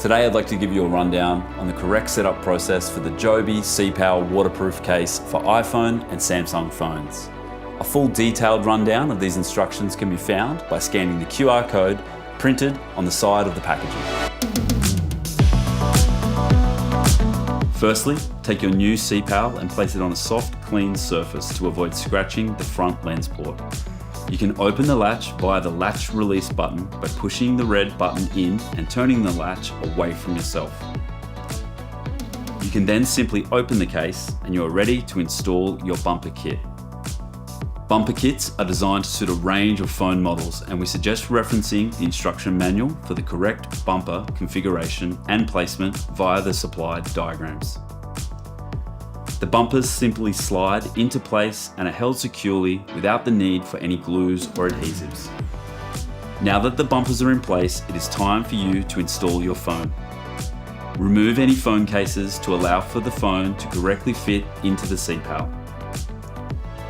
Today I'd like to give you a rundown on the correct setup process for the JOBY seaPal Waterproof Case for iPhone and Samsung phones. A full detailed rundown of these instructions can be found by scanning the QR code printed on the side of the packaging. Firstly, take your new seaPal and place it on a soft, clean surface to avoid scratching the front lens port. You can open the latch via the latch release button by pushing the red button in and turning the latch away from yourself. You can then simply open the case and you are ready to install your bumper kit. Bumper kits are designed to suit a range of phone models, and we suggest referencing the instruction manual for the correct bumper configuration and placement via the supplied diagrams. The bumpers simply slide into place and are held securely without the need for any glues or adhesives. Now that the bumpers are in place, it is time for you to install your phone. Remove any phone cases to allow for the phone to correctly fit into the seaPal.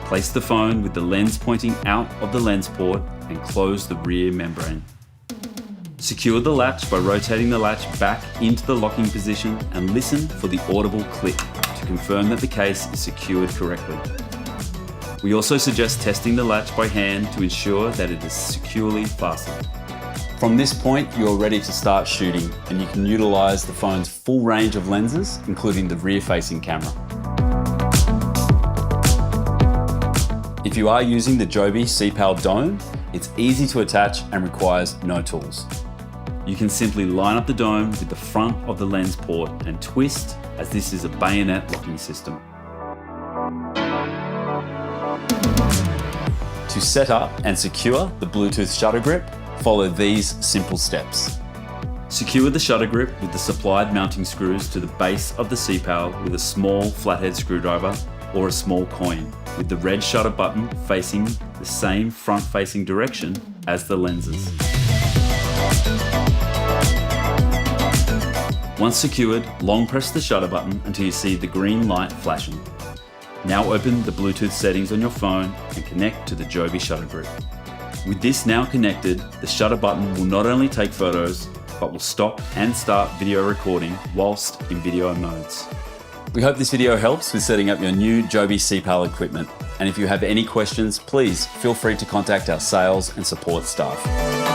Place the phone with the lens pointing out of the lens port and close the rear membrane. Secure the latch by rotating the latch back into the locking position and listen for the audible click to confirm that the case is secured correctly. We also suggest testing the latch by hand to ensure that it is securely fastened. From this point, you are ready to start shooting, and you can utilize the phone's full range of lenses, including the rear-facing camera. If you are using the JOBY seaPal Dome, it's easy to attach and requires no tools. You can simply line up the dome with the front of the lens port and twist, as this is a bayonet locking system. To set up and secure the Bluetooth shutter grip, follow these simple steps. Secure the shutter grip with the supplied mounting screws to the base of the seaPal with a small flathead screwdriver or a small coin, with the red shutter button facing the same front-facing direction as the lenses. Once secured, long press the shutter button until you see the green light flashing. Now open the Bluetooth settings on your phone and connect to the JOBY shutter grip. With this now connected, the shutter button will not only take photos, but will stop and start video recording whilst in video modes. We hope this video helps with setting up your new JOBY seaPal equipment. And if you have any questions, please feel free to contact our sales and support staff.